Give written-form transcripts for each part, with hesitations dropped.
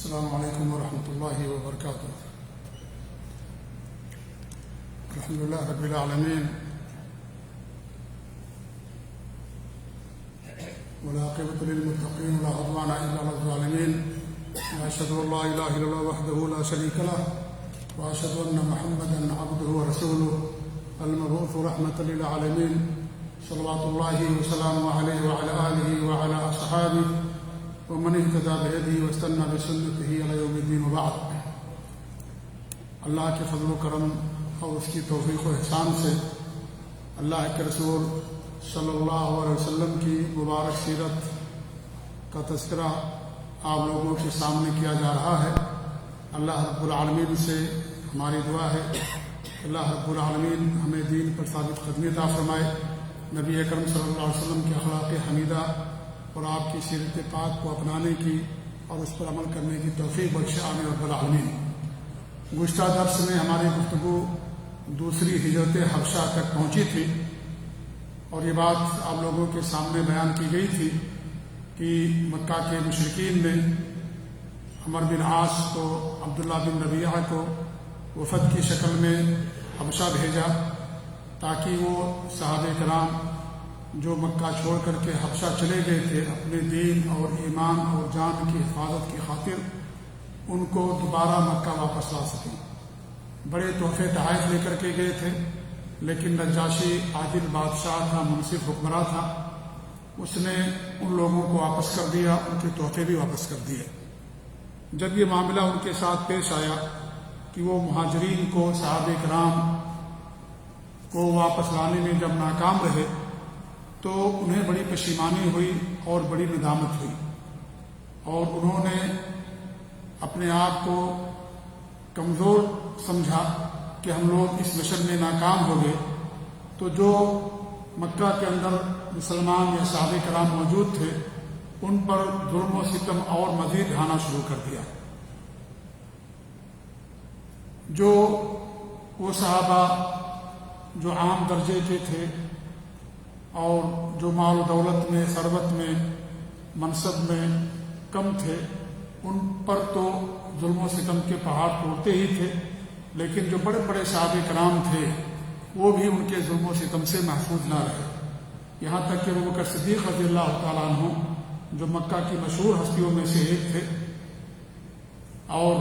السلام علیکم ورحمۃ اللہ وبرکاتہ. الحمد للہ رب العالمین والعاقبۃ للمتقین ولا عدوان الا علی الظالمین واشهد ان لا الہ الا اللہ وحدہ لا شریک له واشهد ان محمدا عبدہ ورسولہ المبعوث رحمۃ للعالمین صلوات اللہ وسلامہ علیہ وعلی آلہ وعلی اصحابہ ومن اهتدى بهديه واستنى بسنته الى يوم الدين وبعد. اللہ کے فضل و کرم اور اس کی توفیق و احسان سے اللہ کے رسول صلی اللہ علیہ وسلم کی مبارک سیرت کا تذکرہ آپ لوگوں کے سامنے کیا جا رہا ہے. اللہ رب العالمین سے ہماری دعا ہے کہ اللہ رب العالمین ہمیں دین پر ثابت قدمی عطا فرمائے, نبی اکرم صلی اللہ علیہ وسلم کے اخلاق حمیدہ اور آپ کی سیرت پاک کو اپنانے کی اور اس پر عمل کرنے کی توفیق بخشے آمین رب العالمین. گزشتہ درس میں ہماری گفتگو دوسری ہجرت حبشہ تک پہنچی تھی اور یہ بات آپ لوگوں کے سامنے بیان کی گئی تھی کہ مکہ کے مشرکین نے عمر بن عاص کو, عبداللہ بن ربیعہ کو وفد کی شکل میں حبشہ بھیجا تاکہ وہ صحابہ کرام جو مکہ چھوڑ کر کے حبشہ چلے گئے تھے اپنے دین اور ایمان اور جان کی حفاظت کی خاطر ان کو دوبارہ مکہ واپس لا سکیں. بڑے تحفے تحائف لے کر کے گئے تھے, لیکن نجاشی عادل بادشاہ تھا, منصف حکمراں تھا, اس نے ان لوگوں کو واپس کر دیا, ان کے تحفے بھی واپس کر دیے. جب یہ معاملہ ان کے ساتھ پیش آیا کہ وہ مہاجرین کو, صحابہ کرام کو واپس لانے میں جب ناکام رہے تو انہیں بڑی پشیمانی ہوئی اور بڑی ندامت ہوئی, اور انہوں نے اپنے آپ کو کمزور سمجھا کہ ہم لوگ اس مشن میں ناکام ہو گئے. تو جو مکہ کے اندر مسلمان یا صحابہ کرام موجود تھے ان پر ظلم و ستم اور مزید ڈھانا شروع کر دیا. جو وہ صحابہ جو عام درجے کے تھے اور جو مال و دولت میں, ثروت میں, منصب میں کم تھے, ان پر تو ظلم و ستم کے پہاڑ ٹوٹتے ہی تھے, لیکن جو بڑے بڑے صحابہ کرام تھے وہ بھی ان کے ظلم و ستم سے محفوظ نہ رہے. یہاں تک کہ ابوبکر صدیق رضی اللہ تعالیٰ عنہ جو مکہ کی مشہور ہستیوں میں سے ایک تھے اور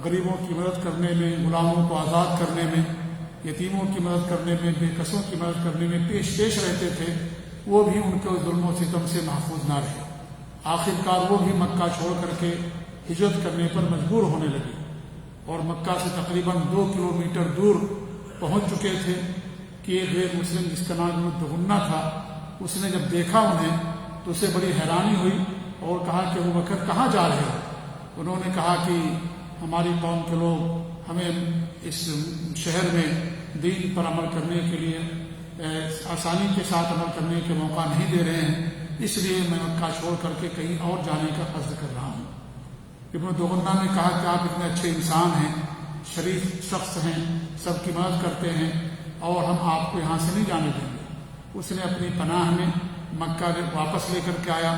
غریبوں کی مدد کرنے میں, غلاموں کو آزاد کرنے میں, یتیموں کی مدد کرنے میں, بے کسوں کی مدد کرنے میں پیش رہتے تھے, وہ بھی ان کے ظلم و ستم سے محفوظ نہ رہے. آخرکار وہ بھی مکہ چھوڑ کر کے ہجرت کرنے پر مجبور ہونے لگے اور مکہ سے تقریباً 2 کلومیٹر دور پہنچ چکے تھے کہ ایک غیر مسلم جس کا نام دغنہ تھا, اس نے جب دیکھا انہیں تو اسے بڑی حیرانی ہوئی اور کہا کہ ابوبکر کہاں جا رہے ہو؟ انہوں نے کہا کہ ہماری قوم کے لوگ ہمیں اس شہر میں دین پر عمل کرنے کے لیے آسانی کے ساتھ عمل کرنے کے موقع نہیں دے رہے ہیں, اس لیے میں مکہ چھوڑ کر کے کہیں اور جانے کا قصد کر رہا ہوں. ابن دغنہ نے کہا کہ آپ اتنے اچھے انسان ہیں, شریف شخص ہیں, سب کی مدد کرتے ہیں اور ہم آپ کو یہاں سے نہیں جانے دیں گے. اس نے اپنی پناہ میں مکہ واپس لے کر کے آیا.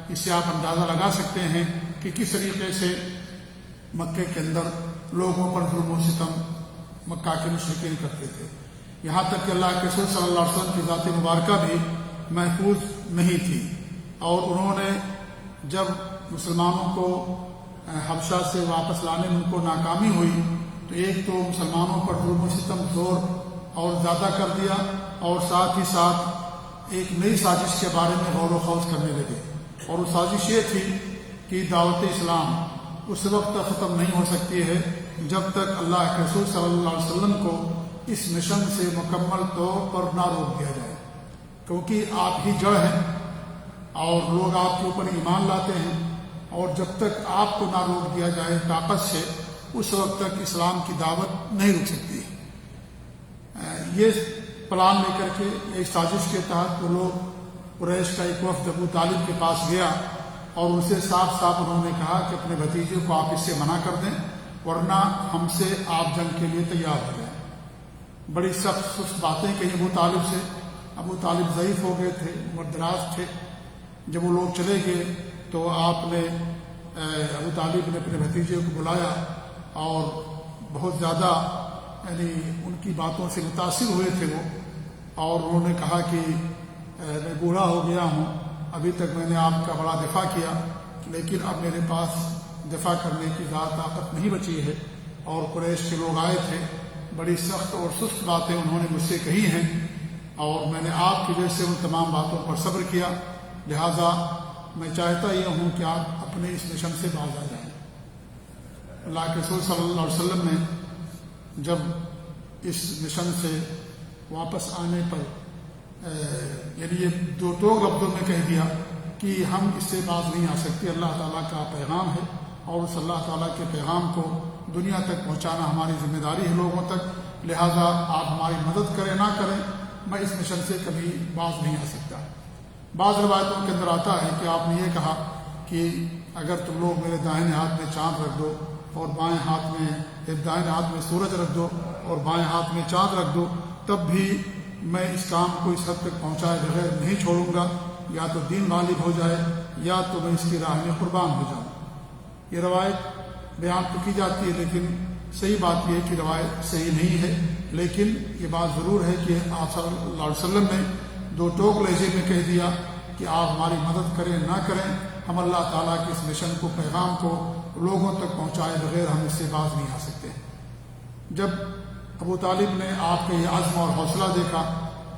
اس سے آپ اندازہ لگا سکتے ہیں کہ کس طریقے سے مکے کے اندر لوگوں پر ظلم و ستم مکہ کے مشرکین کرتے تھے. یہاں تک کہ اللہ کے رسول صلی اللہ علیہ وسلم کی ذات مبارکہ بھی محفوظ نہیں تھی, اور انہوں نے جب مسلمانوں کو حبشہ سے واپس لانے میں ان کو ناکامی ہوئی تو ایک تو مسلمانوں پر ظلم و ستم زور اور زیادہ کر دیا, اور ساتھ ہی ساتھ ایک نئی سازش کے بارے میں غور و خوض کرنے لگے. اور وہ سازش یہ تھی کہ دعوت اسلام اس وقت تک ختم نہیں ہو سکتی ہے جب تک اللہ کے رسول صلی اللہ علیہ وسلم کو اس مشن سے مکمل طور پر نہ روک دیا جائے, کیونکہ آپ ہی جڑ ہیں اور لوگ آپ کے اوپر ایمان لاتے ہیں, اور جب تک آپ کو نہ روک دیا جائے طاقت سے اس وقت تک اسلام کی دعوت نہیں رک سکتی. یہ پلان لے کر کے ایک سازش کے تحت وہ لوگ قریش کا ایک وفد ابو طالب کے پاس گیا اور ان سے صاف انہوں نے کہا کہ اپنے بھتیجے کو آپ اس سے منع کر دیں ورنہ ہم سے آپ جنگ کے لیے تیار ہو جائیں. بڑی سخت باتیں کہیں ابو طالب سے. ابو طالب ضعیف ہو گئے تھے, عمر دراز تھے. جب وہ لوگ چلے گئے تو آپ نے ابو طالب نے اپنے بھتیجے کو بلایا اور بہت زیادہ یعنی ان کی باتوں سے متاثر ہوئے تھے وہ، اور انہوں نے کہا کہ میں بوڑھا ہو گیا ہوں، ابھی تک میں نے آپ کا بڑا دفاع کیا، لیکن اب میرے پاس دفاع کرنے کی زیادہ طاقت نہیں بچی ہے، اور قریش کے لوگ آئے تھے، بڑی سخت اور سست باتیں انہوں نے مجھ سے کہی ہیں، اور میں نے آپ کی وجہ سے ان تمام باتوں پر صبر کیا، لہذا میں چاہتا یہ ہوں کہ آپ اپنے اس مشن سے باز آ جائیں۔ اللہ کے رسول صلی اللہ علیہ وسلم نے جب اس مشن سے واپس آنے پر یعنی یہ دو لفظوں میں کہہ دیا کہ ہم اس سے باز نہیں آ سکتے، اللہ تعالیٰ کا پیغام ہے، اور اس اللہ تعالیٰ کے پیغام کو دنیا تک پہنچانا ہماری ذمہ داری ہے لوگوں تک، لہذا آپ ہماری مدد کریں نہ کریں، میں اس مشن سے کبھی باز نہیں آ سکتا۔ بعض روایتوں کے اندر آتا ہے کہ آپ نے یہ کہا کہ اگر تم لوگ میرے دائیں ہاتھ میں چاند رکھ دو اور دائیں ہاتھ میں سورج رکھ دو اور بائیں ہاتھ میں چاند رکھ دو، تب بھی میں اس کام کو اس حد تک پہنچائے بغیر نہیں چھوڑوں گا، یا تو دین غالب ہو جائے یا تو میں اس کی راہ میں قربان ہو جاؤں۔ یہ روایت بیان تو کی جاتی ہے، لیکن صحیح بات یہ ہے کہ روایت صحیح نہیں ہے، لیکن یہ بات ضرور ہے کہ آپ صلی اللہ علیہ وسلم نے دو ٹوک لہجے میں کہہ دیا کہ آپ ہماری مدد کریں نہ کریں، ہم اللہ تعالیٰ کے اس مشن کو، پیغام کو لوگوں تک پہنچائے بغیر ہم اس سے باز نہیں آ سکتے۔ جب ابو طالب نے آپ کا یہ عزم اور حوصلہ دیکھا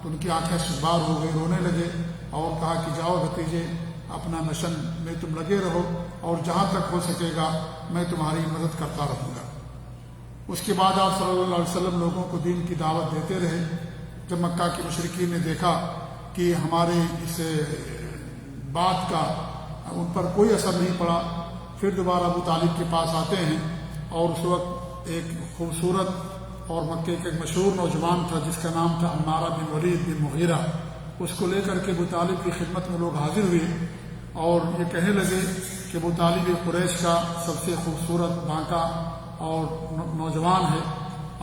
تو ان کی آنکھیں شبار ہو گئی، رونے لگے اور کہا کہ جاؤ بھتیجے، اپنا مشن میں تم لگے رہو، اور جہاں تک ہو سکے گا میں تمہاری مدد کرتا رہوں گا۔ اس کے بعد آپ صلی اللہ علیہ وسلم لوگوں کو دین کی دعوت دیتے رہے۔ جب مکہ کے مشرکین نے دیکھا کہ ہمارے اس بات کا ان پر کوئی اثر نہیں پڑا، پھر دوبارہ ابو طالب کے پاس آتے ہیں، اور اس وقت ایک خوبصورت اور مکے کا ایک مشہور نوجوان تھا جس کا نام تھا عمارہ بن ولید بن مغیرہ، اس کو لے کر کے ابو طالب کی خدمت میں لوگ حاضر ہوئے اور یہ کہنے لگے کہ ابو طالب قریش کا سب سے خوبصورت باقا اور نوجوان ہے،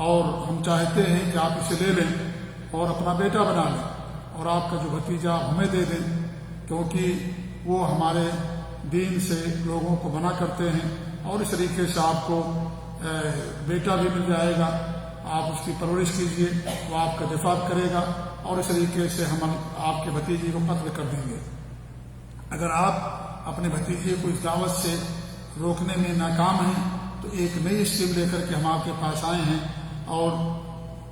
اور ہم چاہتے ہیں کہ آپ اسے لے لیں اور اپنا بیٹا بنا لیں، اور آپ کا جو بھتیجا ہمیں دے دیں، کیونکہ وہ ہمارے دین سے لوگوں کو منع کرتے ہیں، اور اس طریقے سے آپ کو بیٹا بھی مل جائے گا، آپ اس کی پرورش کیجئے، وہ آپ کا دفاع کرے گا، اور اس طریقے سے ہم آپ کے بھتیجے کو قتل کر دیں گے۔ اگر آپ اپنے بھتیجے کو اس دعوت سے روکنے میں ناکام ہیں تو ایک نئی اسکیم لے کر کے ہم آپ کے پاس آئے ہیں، اور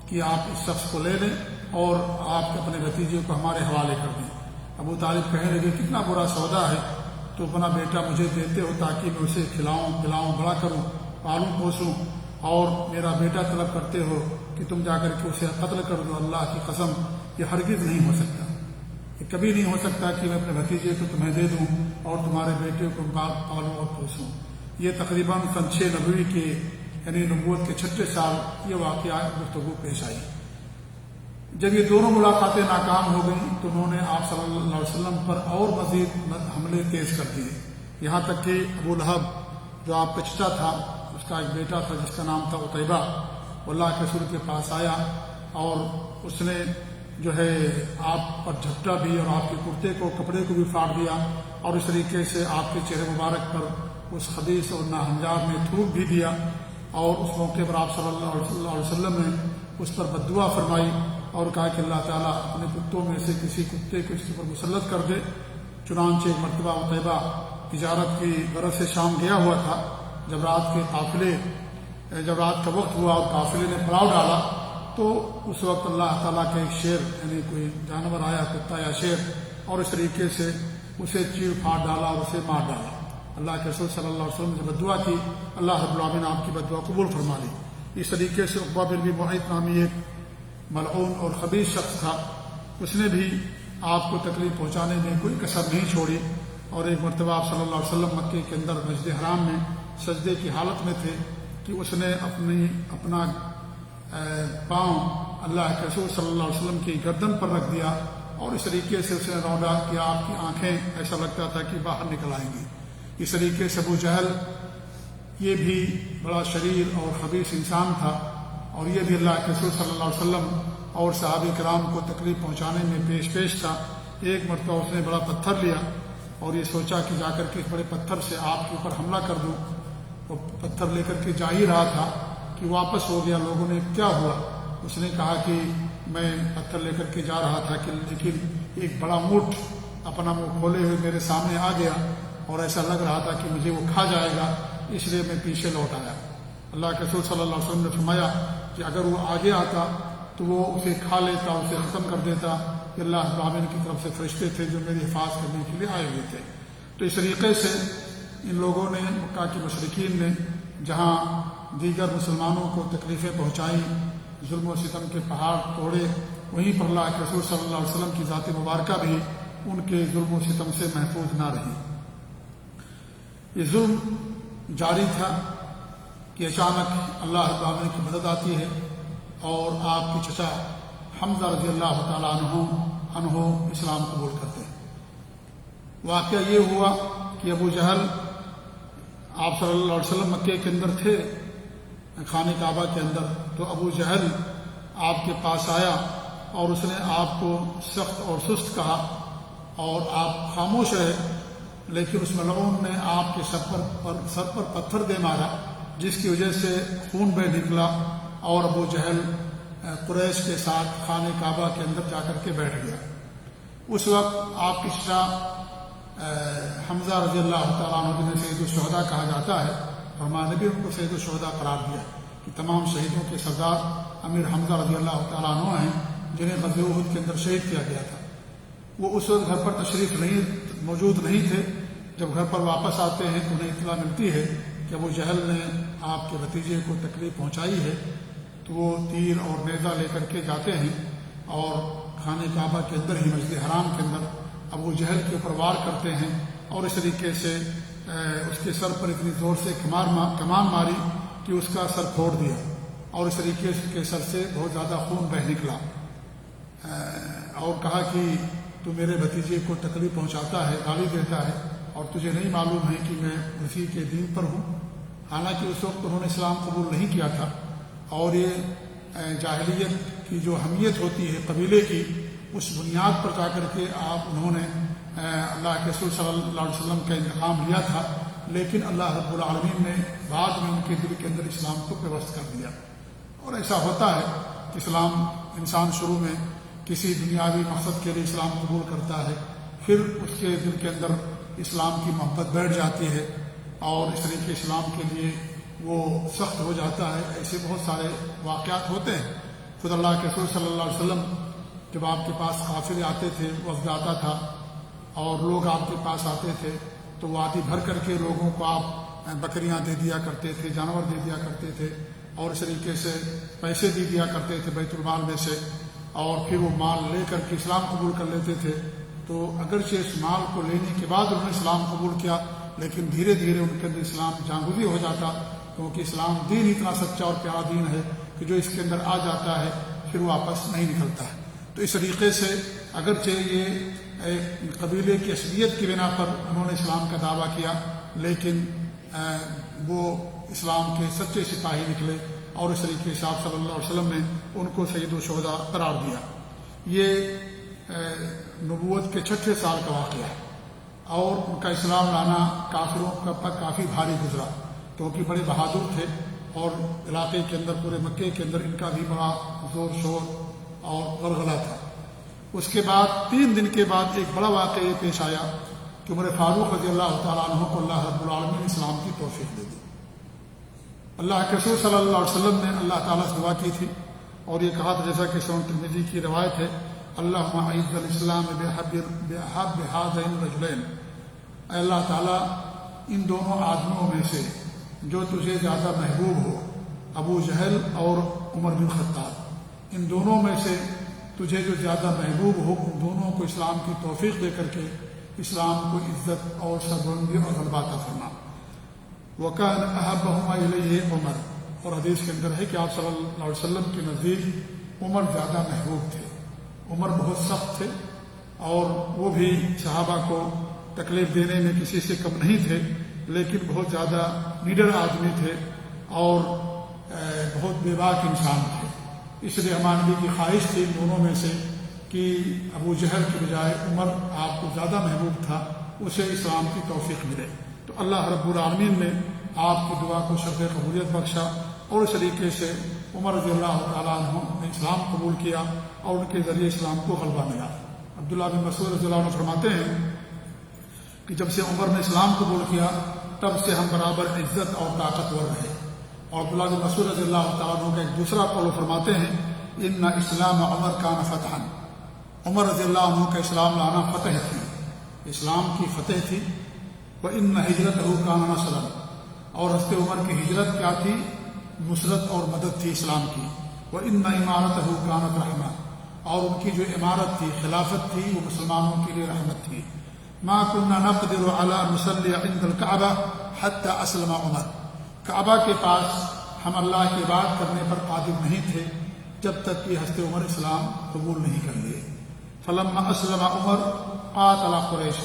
کہ آپ اس شخص کو لے لیں اور آپ اپنے بھتیجے کو ہمارے حوالے کر دیں۔ ابو طالب کہنے لگے کتنا برا سودا ہے، تو اپنا بیٹا مجھے دیتے ہو تاکہ میں اسے کھلاؤں پلاؤں بڑا کروں پالوں پوسوں، اور میرا بیٹا طلب کرتے ہو کہ تم جا کر کے اسے قتل کر دو، اللہ کی قسم یہ ہرگز نہیں ہو سکتا، یہ کبھی نہیں ہو سکتا کہ میں اپنے بھتیجے کو تمہیں دے دوں اور تمہارے بیٹے کو پالوں اور پوسوں۔ یہ تقریباً سن 6 نبوی کے یعنی نبوت کے 6 سال یہ واقعہ گفتگو پیش آئی۔ جب یہ دونوں ملاقاتیں ناکام ہو گئیں تو انہوں نے آپ صلی اللہ علیہ وسلم پر اور مزید حملے تیز کر دیے، یہاں تک کہ ابو لہب جو آپ کا چچا تھا، اس کا ایک بیٹا تھا جس کا نام تھا عتیبہ، وہ اللہ کے رسول کے پاس آیا اور اس نے جو ہے آپ پر جھپٹا بھی اور آپ کے کرتے کو کپڑے کو بھی پھاڑ دیا، اور اس طریقے سے آپ کے چہرے مبارک پر اس خبیث اور ناہنجار نے تھوک بھی دیا، اور اس موقع پر آپ صلی اللہ علیہ وسلم نے اس پر بددعا فرمائی اور کہا کہ اللہ تعالیٰ اپنے کتوں میں سے کسی کتے کو اس کے اوپر مسلط کر دے۔ چنانچہ ایک مرتبہ عتیبہ تجارت کی غرض سے شام گیا ہوا تھا، جب رات کا وقت ہوا اور قافلے نے پڑاؤ ڈالا تو اس وقت اللہ تعالیٰ کا ایک شیر یعنی کوئی جانور آیا، کتا یا شیر، اور اس طریقے سے اسے چیر پھاڑ ڈالا اور اسے مار ڈالا۔ اللہ کے رسول صلی اللہ علیہ وسلم نے بددعا کی، اللہ رب العالمین نے آپ کی بددعا قبول فرما لی۔ اس طریقے سے عقبہ بن ابی معیط نامی ایک ملعون اور خبیث شخص تھا، اس نے بھی آپ کو تکلیف پہنچانے میں کوئی کسر نہیں چھوڑی، اور ایک مرتبہ آپ صلی اللہ علیہ وسلم مکے کے اندر مسجد حرام میں سجدے کی حالت میں تھے کہ اس نے اپنا پاؤں اللہ کے رسول صلی اللہ علیہ وسلم کی گردن پر رکھ دیا، اور اس طریقے سے اس نے روڈا کہ آپ کی آنکھیں ایسا لگتا تھا کہ باہر نکل آئیں گی۔ اس طریقے سے ابو جہل یہ بھی بڑا شریر اور خبیث انسان تھا، اور یہ بھی اللہ کے رسول صلی اللہ علیہ وسلم اور صحابہ کرام کو تکلیف پہنچانے میں پیش تھا۔ ایک مرتبہ اس نے بڑا پتھر لیا اور یہ سوچا کہ جا کر کے اس بڑے پتھر سے آپ کے اوپر حملہ کر دوں. وہ پتھر لے کر کے جا ہی رہا تھا کہ واپس ہو گیا. لوگوں نے کیا ہوا؟ اس نے کہا کہ میں پتھر لے کر کے جا رہا تھا کہ لیکن ایک بڑا اونٹ اپنا منہ کھولے ہوئے میرے سامنے آ گیا اور ایسا لگ رہا تھا کہ مجھے وہ کھا جائے گا، اس لیے میں پیچھے لوٹ آیا. اللہ کے رسول صلی اللہ علیہ وسلم نے فرمایا کہ اگر وہ آگے آتا تو وہ اسے کھا لیتا، اسے ختم کر دیتا. کہ اللہ العالمین کی طرف سے فرشتے تھے جو میری حفاظت کرنے کے لیے آئے ہوئے تھے. تو اس طریقے سے ان لوگوں نے، مکہ کے مشرکین نے، جہاں دیگر مسلمانوں کو تکلیفیں پہنچائیں، ظلم و ستم کے پہاڑ توڑے، وہیں پر اللہ کے رسول صلی اللہ علیہ وسلم کی ذات مبارکہ بھی ان کے ظلم و ستم سے محفوظ نہ رہی. یہ ظلم جاری تھا کہ اچانک اللہ العالمین کی مدد آتی ہے اور آپ کے چچا حمزہ رضی اللہ تعالیٰ عنہ اسلام قبول کرتے ہیں. واقعہ یہ ہوا کہ ابو جہل آپ صلی اللہ علیہ وسلم مکے کے اندر تھے، خانہ کعبہ کے اندر. تو ابو جہل آپ کے پاس آیا اور اس نے آپ کو سخت اور سست کہا اور آپ خاموش رہے، لیکن اس ملعون نے آپ کے سر پر پتھر دے مارا، جس کی وجہ سے خون بہ نکلا اور ابو جہل قریش کے ساتھ خانہ کعبہ کے اندر جا کر کے بیٹھ گیا. اس وقت آپ کے چچا حمزہ رضی اللہ تعالیٰ عنہ جنہیں سید الشہداء کہا جاتا ہے، اور ہمارے نبی ان کو سید الشہداء قرار دیا کہ تمام شہیدوں کے سردار امیر حمزہ رضی اللہ تعالیٰ عنہ ہیں جنہیں غزوہ احد کے اندر شہید کیا گیا تھا. وہ اس وقت گھر پر تشریف موجود نہیں تھے. جب گھر پر واپس آتے ہیں تو انہیں اطلاع ملتی ہے کہ ابو جہل نے آپ کے بھتیجے کو تکلیف پہنچائی ہے. تو وہ تیر اور نیزہ لے کر کے جاتے ہیں اور خانہ کعبہ کے اندر ہی مسجد حرام کے اندر ابو جہل کے اوپر وار کرتے ہیں اور اس طریقے سے اس کے سر پر اتنی زور سے کمان ماری کہ اس کا سر پھوڑ دیا اور اس طریقے سے کے سر سے بہت زیادہ خون بہ نکلا اور کہا کہ تو میرے بھتیجے کو تکلیف پہنچاتا ہے، گالی دیتا ہے اور تجھے نہیں معلوم ہے کہ میں اسی کے دین پر ہوں. حالانکہ اس وقت انہوں نے اسلام قبول نہیں کیا تھا اور یہ جاہلیت کی جو اہمیت ہوتی ہے قبیلے کی، اس بنیاد پر جا کر کے انہوں نے اللہ کے رسول صلی اللہ علیہ وسلم کا انتقام لیا تھا. لیکن اللہ رب العالمین نے بعد میں ان کے دل کے اندر اسلام کو پیوست کر دیا. اور ایسا ہوتا ہے کہ اسلام انسان شروع میں کسی دنیاوی مقصد کے لیے اسلام قبول کرتا ہے، پھر اس کے دل کے اندر اسلام کی محبت بیٹھ جاتی ہے اور اس طریقے اسلام کے لیے وہ سخت ہو جاتا ہے. ایسے بہت سارے واقعات ہوتے ہیں. خود اللہ کے رسول صلی اللہ علیہ وسلم جب آپ کے پاس قافلے آتے تھے، وفد آتا تھا اور لوگ آپ کے پاس آتے تھے تو وہ آتی بھر کر کے لوگوں کو آپ بکریاں دے دیا کرتے تھے، جانور دے دیا کرتے تھے اور اس طریقے سے پیسے دے دیا کرتے تھے بیت المال میں سے، اور پھر وہ مال لے کر کے اسلام قبول کر لیتے تھے. تو اگرچہ اس مال کو لینے کے بعد انہوں نے اسلام قبول کیا، لیکن دھیرے دھیرے ان کے اندر اسلام جانگزی ہو جاتا، کیونکہ اسلام دین اتنا سچا اور پیارا دین ہے کہ جو اس کے اندر آ جاتا ہے پھر واپس نہیں نکلتا ہے. تو اس طریقے سے اگرچہ یہ ایک قبیلے کی اصلیت کی بنا پر انہوں نے اسلام کا دعویٰ کیا، لیکن وہ اسلام کے سچے سپاہی نکلے اور اس طریقے سے آپ صلی اللہ علیہ وسلم نے ان کو سید الشہداء قرار دیا. یہ نبوت کے 6 سال کا واقعہ ہے اور ان کا اسلام لانا کافروں پر کافی بھاری گزرا، کیونکہ بڑے بہادر تھے اور علاقے کے اندر، پورے مکے کے اندر ان کا بھی بڑا زور شور اور غلغلہ تھا. اس کے بعد 3 دن کے بعد ایک بڑا واقعہ یہ پیش آیا کہ عمر فاروق رضی اللہ تعالیٰ عنہ کو اللہ رب العالمین نے اسلام کی توفیق دے دی. اللہ کے رسول صلی اللہ علیہ وسلم نے اللہ تعالیٰ سے دعا کی تھی اور یہ کہا تھا، جیسا کہ سنن ترمذی کی روایت ہے، اللہم اعز الاسلام بحب ہذین الرجلین، اے اللہ تعالیٰ ان دونوں آدمیوں میں سے جو تجھے زیادہ محبوب ہو، ابو جہل اور عمر بن خطاب، ان دونوں میں سے تجھے جو زیادہ محبوب ہو ان دونوں کو اسلام کی توفیق دے کر کے اسلام کو عزت اور سربلندی اور غلبہ عطا فرما. وَكَانَ أَحَبَّهُمَا إِلَيْهِ عمر، اور حدیث کے اندر ہے کہ آپ صلی اللہ علیہ وسلم کے نزدیک عمر زیادہ محبوب تھے. عمر بہت سخت تھے اور وہ بھی صحابہ کو تکلیف دینے میں کسی سے کم نہیں تھے، لیکن بہت زیادہ نیڈر آدمی تھے اور بہت بے باک انسان تھے. اس لیے ہمارے نبی کی خواہش تھی ان دونوں میں سے کہ ابو جہل کے بجائے عمر آپ کو زیادہ محبوب تھا اسے اسلام کی توفیق ملے۔ تو اللہ رب العالمین نے آپ کی دعا کو شرف قبولیت بخشا، اور اس طریقے سے عمر رضی اللہ تعالیٰ عنہ نے اسلام قبول کیا اور ان کے ذریعے اسلام کو غلبہ ملا۔ عبداللہ بن مسعود رضی اللہ عنہ فرماتے ہیں کہ جب سے عمر نے اسلام قبول کیا تب سے ہم برابر عزت اور طاقتور رہے۔ اور عبداللہ بن مسعود رضی اللہ تعالیٰ عنہ کا ایک دوسرا قول فرماتے ہیں ان اسلام عمر کان فتحا، عمر رضی اللہ عنہ کا اسلام لانا فتح تھی، اسلام کی فتح تھی۔ وان ہجرتہ کان نصرا، اور حضرت عمر کی ہجرت کیا تھی؟ نصرت اور مدد تھی اسلام کی۔ وان امارتہ کانت رحمہ، اور ان کی جو امارت تھی، خلافت تھی، وہ مسلمانوں کے لیے رحمت تھی۔ ما كنا نقدر على ان نصلي عند الكعبہ حتى اسلم عمر، کعبہ کے پاس ہم اللہ کی عبادت کرنے پر قادر نہیں تھے جب تک کہ حضرت عمر اسلام قبول نہیں کر لیے۔ فلما اسلم عمر قاتل قریش،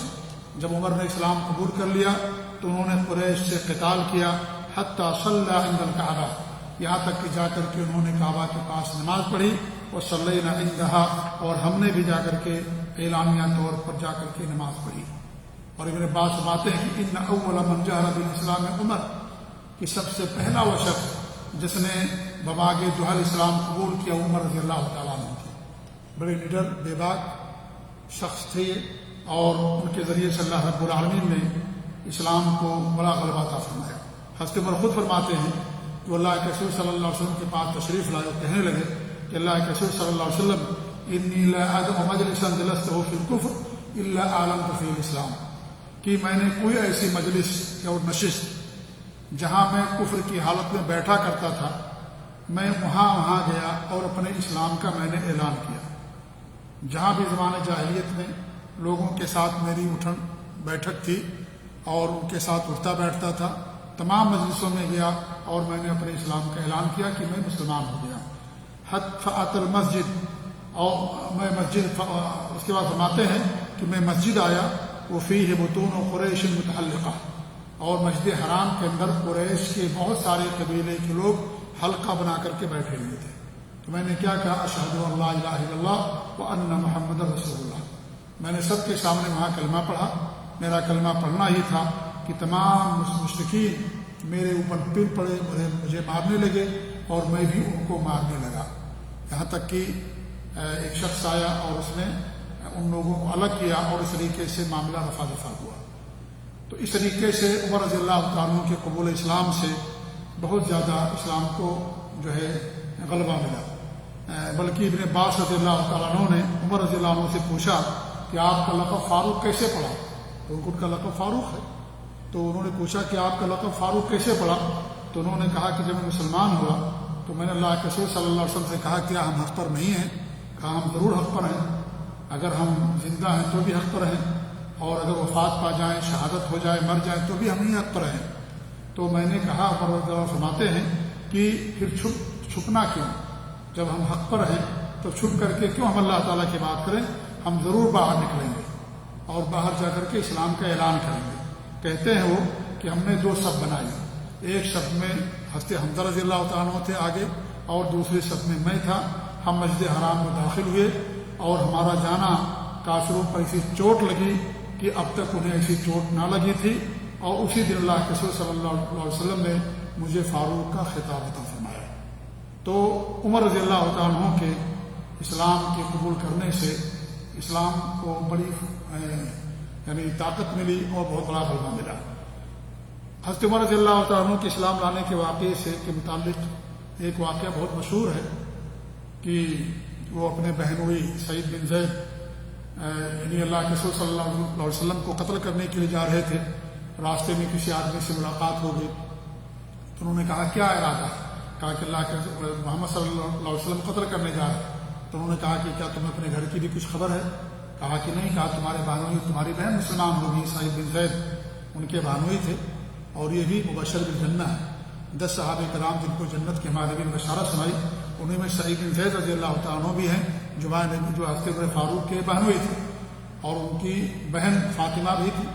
جب عمر نے اسلام قبول کر لیا تو انہوں نے قریش سے قتال کیا، حتی صلی عند الکعبہ، یہاں تک کہ جا کر کے انہوں نے کعبہ کے پاس نماز پڑھی، اور صلینا عندہا، اور ہم نے بھی جا کر کے اعلانیہ طور پر جا کر کے نماز پڑھی۔ اور ابن عباس فرماتے ہیں کہ ان اول من جہر بالاسلام عمر، کہ سب سے پہلا وہ شخص جس نے بباغ جہل اسلام قبول کیا عمر رضی اللہ تعالیٰ عنہ تھے۔ بڑے نڈر بے باک شخص تھے، اور ان کے ذریعے سے اللہ رب العالمین نے اسلام کو بڑا غلبہ عطا فرمایا۔ حضرت عمر خود فرماتے ہیں کہ اللہ کے رسول صلی اللہ علیہ وسلم کے پاس تشریف لائے اور کہنے لگے کہ اللہ کے رسول صلی اللہ علیہ وسلم انی لا ادع مجلسا جلسته فی الکفر الا اعلنت فی الاسلام، کہ میں نے کوئی ایسی مجلس اور نشست جہاں میں کفر کی حالت میں بیٹھا کرتا تھا، میں وہاں گیا اور اپنے اسلام کا میں نے اعلان کیا۔ جہاں بھی زمانۂ جاہلیت میں لوگوں کے ساتھ میری اٹھن بیٹھک تھی اور ان کے ساتھ اٹھتا بیٹھتا تھا، تمام مجلسوں میں گیا اور میں نے اپنے اسلام کا اعلان کیا کہ میں مسلمان ہو گیا۔ حتی فأت المسجد، اور میں مسجد، اس کے بعد فرماتے ہیں کہ میں مسجد آیا، وفیہ بطون قریش متحلقہ، اور مسجد حرام کے اندر قریش کے بہت سارے قبیلے کے لوگ حلقہ بنا کر کے بیٹھے ہوئے تھے۔ تو میں نے کیا کہا؟ اشہد ان لا الہ الا اللہ وان محمد رسول اللہ، میں نے سب کے سامنے وہاں کلمہ پڑھا۔ میرا کلمہ پڑھنا ہی تھا کہ تمام مشرکین میرے اوپر پھر پڑے، مجھے مارنے لگے اور میں بھی ان کو مارنے لگا، یہاں تک کہ ایک شخص آیا اور اس نے ان لوگوں کو الگ کیا اور اس طریقے سے معاملہ رفع دفع ہوا۔ تو اس طریقے سے عمر رضی اللہ تعالیٰ عنہ کے قبول اسلام سے بہت زیادہ اسلام کو جو ہے غلبہ ملا۔ بلکہ ابن عباس رضی اللہ تعالیٰ عنہ نے عمر رضی اللہ عنہ سے پوچھا کہ آپ کا لقب فاروق کیسے پڑا؟ تو ان کا لقب فاروق ہے، تو انہوں نے پوچھا کہ آپ کا لقب فاروق کیسے پڑا؟ تو انہوں نے کہا کہ جب میں مسلمان ہوا تو میں نے اللہ کے رسول صلی اللہ علیہ وسلم سے کہا کیا ہم حق پر نہیں ہیں؟ کہا ہم ضرور حق پر ہیں، اگر ہم زندہ ہیں تو بھی حق پر ہیں، اور اگر وفات پا جائیں، شہادت ہو جائے، مر جائیں تو بھی ہم ہی حق پر ہیں۔ تو میں نے کہا، فرماتے ہیں کہ پھر چھپنا کیوں؟ جب ہم حق پر ہیں تو چھپ کر کے کیوں ہم اللہ تعالیٰ کی بات کریں؟ ہم ضرور باہر نکلیں گے اور باہر جا کر کے اسلام کا اعلان کریں گے۔ کہتے ہیں وہ کہ ہم نے دو صف بنائی، ایک صف میں حضرت حمزہ رضی اللہ تعالیٰ عنہ تھے آگے، اور دوسری صف میں تھا۔ ہم مسجد حرام میں داخل ہوئے اور ہمارا جانا کافروں پر ایسی چوٹ لگی کہ اب تک انہیں ایسی چوٹ نہ لگی تھی، اور اسی دن اللہ کے رسول صلی اللہ علیہ وسلم نے مجھے فاروق کا خطاب عطا فرمایا۔ تو عمر رضی اللہ تعالیٰ عنہ کے اسلام کے قبول کرنے سے اسلام کو بڑی یعنی طاقت ملی اور بہت بڑا غلبہ ملا۔ حضرت عمر رضی اللہ تعالیٰ عنہ کے اسلام لانے کے واقعے سے کے متعلق ایک واقعہ بہت مشہور ہے کہ وہ اپنے بہنوئی سعید بن زید یعنی اللہ کے رسول صلی اللہ علیہ وسلم کو قتل کرنے کے لیے جا رہے تھے۔ راستے میں کسی آدمی سے ملاقات ہو گئی تو انہوں نے کہا کیا ارادہ؟ کہا کہ اللہ کے محمد صلی اللہ علیہ وسلم قتل کرنے جا رہے۔ تو انہوں نے کہا کہ کیا تمہیں اپنے گھر کی بھی کچھ خبر ہے؟ کہا کہ نہیں۔ کہا تمہارے بہنوئی، تمہاری بہن مسلمان ہوگی، سعید بن زید ان کے بہنوئی تھے، اور یہ بھی مبشر بالجنہ ہے۔ 10 صحابہ کرام جن کو جنت کے ہمارے نبی نے بشارت سنائی، انہیں میں سعید بن زید رضی اللہ تعالیٰ عنہ بھی ہیں جو حضرت عمر فاروق کے بہنوئی تھے، اور ان کی بہن فاطمہ بھی تھی۔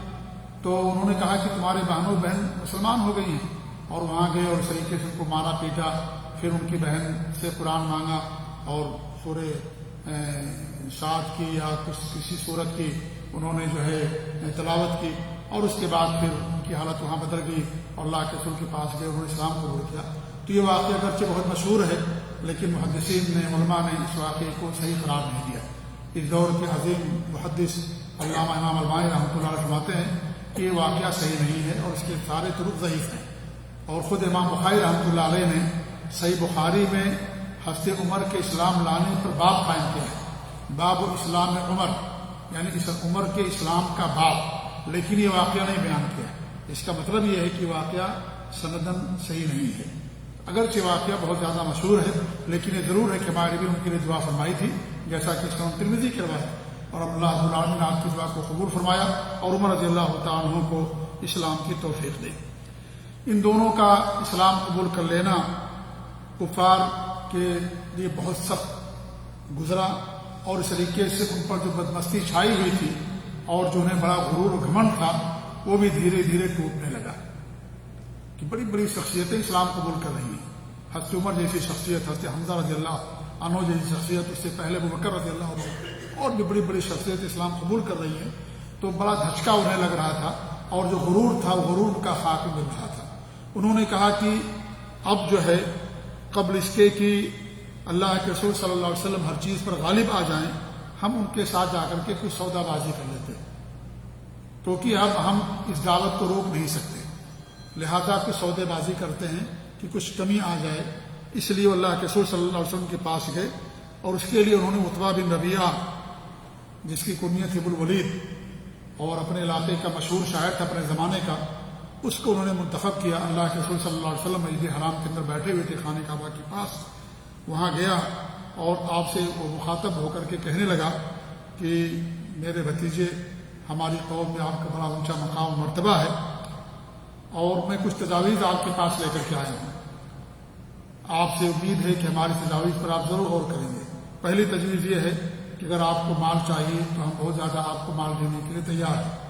تو انہوں نے کہا کہ تمہارے بہنوں بہن مسلمان ہو گئی ہیں، اور وہاں گئے اور اس طریقے سے ان کو مارا پیٹا۔ پھر ان کی بہن سے قرآن مانگا اور سورہ سعد کی یا کسی صورت کی انہوں نے جو ہے تلاوت کی، اور اس کے بعد پھر ان کی حالت وہاں بدل گئی اور اللہ کے رسول کے پاس گئے، انہوں نے اسلام قبول کیا۔ تو یہ واقعہ اگرچہ بہت مشہور ہے، لیکن محدثین نے، علماء نے اس واقعے کو صحیح قرار نہیں دیا۔ اس دور کے عظیم محدث علامہ امام البانی رحمۃ اللہ علیہ فرماتے ہیں کہ یہ واقعہ صحیح نہیں ہے اور اس کے سارے طرق ضعیف ہیں، اور خود امام بخاری رحمۃ اللہ علیہ نے صحیح بخاری میں حضرت عمر کے اسلام لانے پر باب قائم کیا ہے، باب اسلام عمر، یعنی اس عمر کے اسلام کا باب، لیکن یہ واقعہ نہیں بیان کیا۔ اس کا مطلب یہ ہے کہ واقعہ سندن صحیح نہیں ہے، اگرچہ واقعہ بہت زیادہ مشہور ہے، لیکن یہ ضرور ہے کہ ہمارے بھی ان کے لیے دعا فرمائی تھی، جیسا کہ سنن ترمذی کی روایت ہے، اور اللہ رب العالمین نے آپ کی دعا کو قبول فرمایا اور عمر رضی اللہ تعالیٰ عنہ کو اسلام کی توفیق دی۔ ان دونوں کا اسلام قبول کر لینا کفار کے لیے بہت سخت گزرا، اور اس طریقے سے ان پر جو بدمستی چھائی ہوئی تھی اور جو انہیں بڑا غرور و گھمنڈ تھا، وہ بھی دھیرے دھیرے ٹوٹنے لگا کہ بڑی بڑی شخصیتیں اسلام قبول کر رہی ہیں۔ حضرت عمر جیسی شخصیت، حضرت حمزہ رضی اللہ عنہ جیسی شخصیت، اس سے پہلے ابوبکر رضی اللہ عنہ اور بھی بڑی بڑی شخصیت اسلام قبول کر رہی ہیں، تو بڑا دھچکا انہیں لگ رہا تھا، اور جو غرور تھا وہ غرور کا خاتمہ مل رہا تھا۔ انہوں نے کہا کہ اب جو ہے قبل اس کے کہ اللہ کے رسول صلی اللہ علیہ وسلم ہر چیز پر غالب آ جائیں، ہم ان کے ساتھ جا کر کے کچھ سودا بازی کر لیتے، کیونکہ اب ہم اس دعوت کو روک نہیں سکتے، لہذا کچھ سودے بازی کرتے ہیں کہ کچھ کمی آ جائے۔ اس لیے وہ اللہ کے رسول صلی اللہ علیہ وسلم کے پاس گئے، اور اس کے لیے انہوں نے عتبہ بن ربیعہ، جس کی کنیت ابو الولید اور اپنے علاقے کا مشہور شاعر تھا اپنے زمانے کا، اس کو انہوں نے منتخب کیا۔ اللہ کے رسول صلی اللہ علیہ وسلم مسجد حرام کے اندر بیٹھے ہوئے تھے خانہ کعبہ کے پاس، وہاں گیا اور آپ سے وہ مخاطب ہو کر کے کہنے لگا کہ میرے بھتیجے، ہماری قوم میں آپ کا بڑا اونچا مقام و مرتبہ ہے، اور میں کچھ تجاویز آپ کے پاس لے کر کے آیا ہوں، آپ سے امید ہے کہ ہماری تجاویز پر آپ ضرور غور کریں گے۔ پہلی تجویز یہ ہے کہ اگر آپ کو مال چاہیے تو ہم بہت زیادہ آپ کو مال دینے کے لیے تیار ہیں،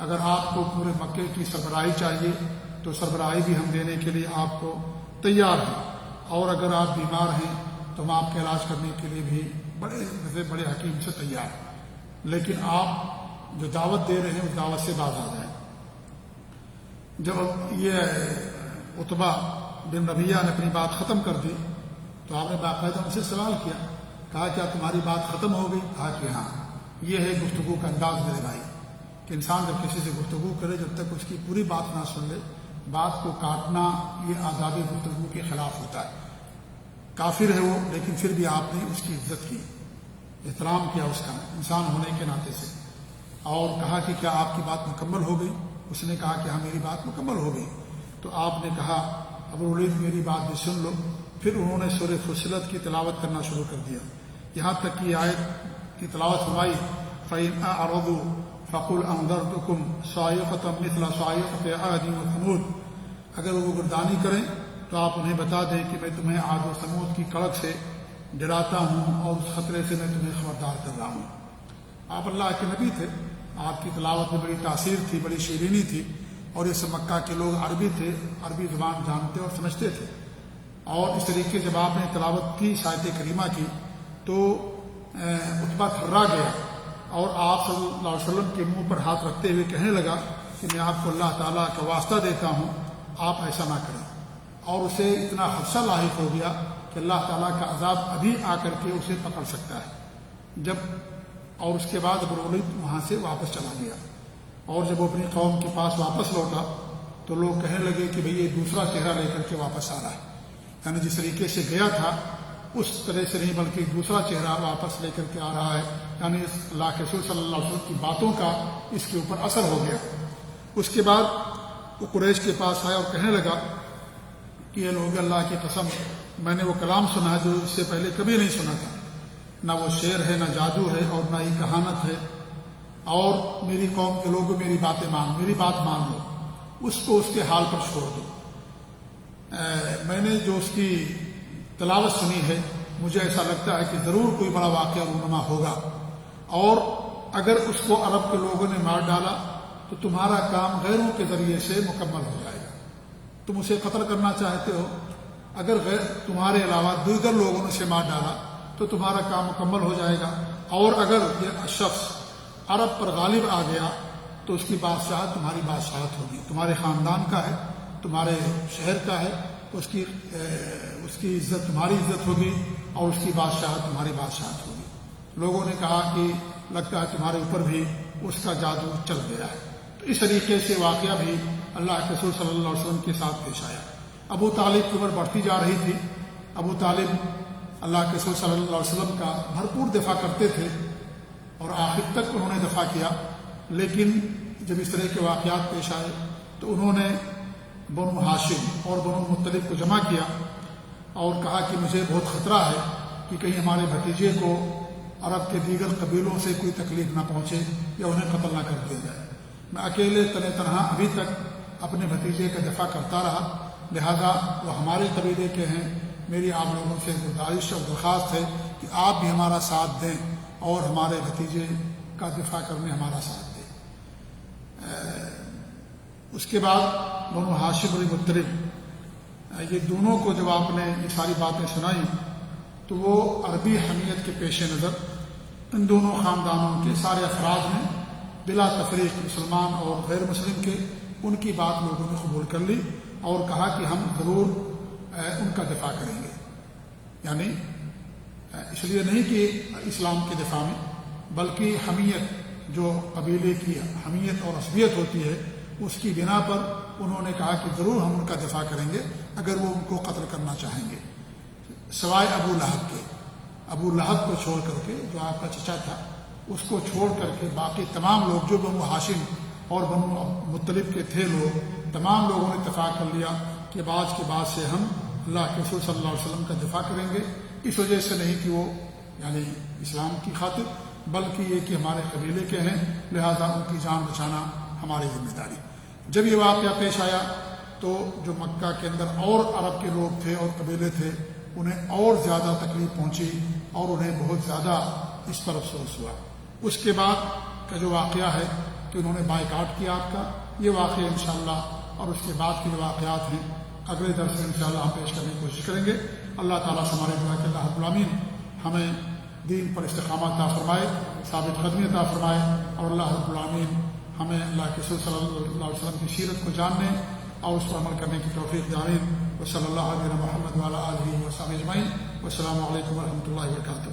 اگر آپ کو پورے مکے کی سربراہی چاہیے تو سربراہی بھی ہم دینے کے لیے آپ کو تیار ہیں، اور اگر آپ بیمار ہیں تو ہم آپ کے علاج کرنے کے لیے بھی بڑے حکیم سے تیار ہیں، لیکن آپ جو دعوت دے رہے ہیں اس دعوت سے باز آ جائیں۔ جب یہ عتبہ بن ربیعہ نے اپنی بات ختم کر دی تو آپ نے باقاعدہ ان سے سوال کیا، کہا کیا تمہاری بات ختم ہو گئی؟ کہا کہ ہاں۔ یہ ہے گفتگو کا انداز میرے بھائی، کہ انسان جب کسی سے گفتگو کرے جب تک اس کی پوری بات نہ سن لے، بات کو کاٹنا یہ آداب گفتگو کے خلاف ہوتا ہے۔ کافر ہے وہ، لیکن پھر بھی آپ نے اس کی عزت کی، احترام کیا اس کا انسان ہونے کے ناطے سے، اور کہا کہ کیا آپ کی بات مکمل ہو گئی؟ اس نے کہا کہ ہاں میری بات مکمل ہو گئی۔ تو آپ نے کہا ابو الولید میری بات بھی سن لو۔ پھر انہوں نے سورہ فصلت کی تلاوت کرنا شروع کر دیا، یہاں تک کہ آیت کی تلاوت فرمائی، فَإِنْ أَعْرَضُوا فَقُلْ أَنذَرْتُكُمْ صَاعِقَةً مِثْلَ صَاعِقَةِ عَادٍ وَثَمُودَ، اگر وہ گردانی کریں تو آپ انہیں بتا دیں کہ میں تمہیں عاد و ثمود کی کڑک سے ڈراتا ہوں اور اس خطرے سے میں تمہیں خبردار کر رہا ہوں۔ آپ اللہ کے نبی تھے، آپ کی تلاوت میں بڑی تاثیر تھی، بڑی شیرینی تھی، اور اس مکہ کے لوگ عربی تھے، عربی زبان جانتے اور سمجھتے تھے، اور اس طریقے جب آپ نے تلاوت کی آیت کریمہ کی تو عتبہ تھرا گیا، اور آپ صلی اللہ علیہ وسلم کے منہ پر ہاتھ رکھتے ہوئے کہنے لگا کہ میں آپ کو اللہ تعالیٰ کا واسطہ دیتا ہوں آپ ایسا نہ کریں، اور اسے اتنا خدشہ لاحق ہو گیا کہ اللہ تعالیٰ کا عذاب ابھی آ کر کے اسے پکڑ سکتا ہے۔ اور اس کے بعد ابو الولید وہاں سے واپس چلا گیا، اور جب وہ اپنی قوم کے پاس واپس لوٹا تو لوگ کہنے لگے کہ بھئی یہ دوسرا چہرہ لے کر کے واپس آ رہا ہے، یعنی جس طریقے سے گیا تھا اس طرح سے نہیں بلکہ دوسرا چہرہ واپس لے کر کے آ رہا ہے، یعنی اللہ کے رسول صلی اللہ علیہ وسلم کی باتوں کا اس کے اوپر اثر ہو گیا۔ اس کے بعد وہ قریش کے پاس آیا اور کہنے لگا کہ یہ لوگ اللہ کی قسم میں نے وہ کلام سنا ہے جو اس سے پہلے کبھی نہیں سنا تھا، نہ وہ شعر ہے، نہ جادو ہے، اور نہ ہی کہانت ہے، اور میری قوم کے لوگ میری بات مان لو، اس کو اس کے حال پر چھوڑ دو۔ میں نے جو اس کی تلاوت سنی ہے مجھے ایسا لگتا ہے کہ ضرور کوئی بڑا واقعہ رونما ہوگا، اور اگر اس کو عرب کے لوگوں نے مار ڈالا تو تمہارا کام غیروں کے ذریعے سے مکمل ہو جائے گا۔ تم اسے قتل کرنا چاہتے ہو، اگر تمہارے علاوہ دیگر لوگوں نے اسے مار ڈالا تو تمہارا کام مکمل ہو جائے گا، اور اگر یہ شخص عرب پر غالب آ گیا تو اس کی بادشاہت تمہاری بادشاہت ہوگی، تمہارے خاندان کا ہے، تمہارے شہر کا ہے، اس کی عزت تمہاری عزت ہوگی اور اس کی بادشاہت تمہاری بادشاہت ہوگی۔ لوگوں نے کہا کہ لگتا ہے تمہارے اوپر بھی اس کا جادو چل گیا ہے۔ تو اس طریقے سے واقعہ بھی اللہ کے رسول صلی اللہ علیہ وسلم کے ساتھ پیش آیا۔ ابو طالب کی عمر بڑھتی جا رہی تھی۔ ابو طالب اللہ کے رسول صلی اللہ علیہ وسلم کا بھرپور دفاع کرتے تھے اور آخر تک انہوں نے دفاع کیا، لیکن جب اس طرح کے واقعات پیش آئے تو انہوں نے بنو ہاشم اور بنو مطلب کو جمع کیا اور کہا کہ مجھے بہت خطرہ ہے کہ کہیں ہمارے بھتیجے کو عرب کے دیگر قبیلوں سے کوئی تکلیف نہ پہنچے یا انہیں قتل نہ کر دیا جائے۔ میں اکیلے تنہا ابھی تک اپنے بھتیجے کا دفاع کرتا رہا، لہذا وہ ہمارے قبیلے کے ہیں، میری آپ لوگوں سے گزارش اور درخواست ہے کہ آپ بھی ہمارا ساتھ دیں اور ہمارے بھتیجے کا دفاع کرنے ہمارا ساتھ دیں۔ اس کے بعد بنو ہاشم اور مطلب یہ دونوں کو جب آپ نے یہ ساری باتیں سنائیں تو وہ عربی حمیت کے پیش نظر ان دونوں خاندانوں کے سارے افراد نے بلا تفریق مسلمان اور غیر مسلم کے ان کی بات لوگوں نے قبول کر لی اور کہا کہ ہم ضرور ان کا دفاع کریں گے، یعنی اس لیے نہیں کہ اسلام کے دفاع میں، بلکہ حمیت جو قبیلے کی حمیت اور عصبیت ہوتی ہے اس کی بنا پر انہوں نے کہا کہ ضرور ہم ان کا دفاع کریں گے اگر وہ ان کو قتل کرنا چاہیں گے، سوائے ابو لہب کے۔ ابو لہب کو چھوڑ کر کے، جو آپ کا چچا تھا، اس کو چھوڑ کر کے باقی تمام لوگ جو بنو ہاشم اور بنو مطلب کے تھے لوگ، تمام لوگوں نے اتفاق کر لیا کہ بعض کے بعد سے ہم اللہ کے رسول صلی اللہ علیہ وسلم کا دفاع کریں گے، اس وجہ سے نہیں کہ وہ یعنی اسلام کی خاطر، بلکہ یہ کہ ہمارے قبیلے کے ہیں، لہذا ان کی جان بچانا ہماری ذمہ داری۔ جب یہ واقعہ پیش آیا تو جو مکہ کے اندر اور عرب کے لوگ تھے اور قبیلے تھے انہیں اور زیادہ تکلیف پہنچی اور انہیں بہت زیادہ اس پر افسوس ہوا۔ اس کے بعد کا جو واقعہ ہے کہ انہوں نے بائیکاٹ کیا آپ کا، یہ واقعہ انشاءاللہ اور اس کے بعد کے جو واقعات ہیں اگلے درس میں انشاءاللہ ہم پیش کرنے کی کوشش کریں گے۔ اللہ تعالیٰ سے ہمارے دعا کہ اللہ رب العالمین ہمیں دین پر استقامت عطا فرمائے، ثابت قدمی عطا فرمائے، اور اللہ رب العالمین ہمیں اللہ کے رسول صلی اللہ علیہ وسلم کی سیرت کو جاننے اور اس پر عمل کرنے کی توفیق دے آمین۔ وصلی اللہ علیہ محمد وعلی آلہ وصحبہ اجمعین۔ والسلام علیکم ورحمۃ اللہ وبرکاتہ۔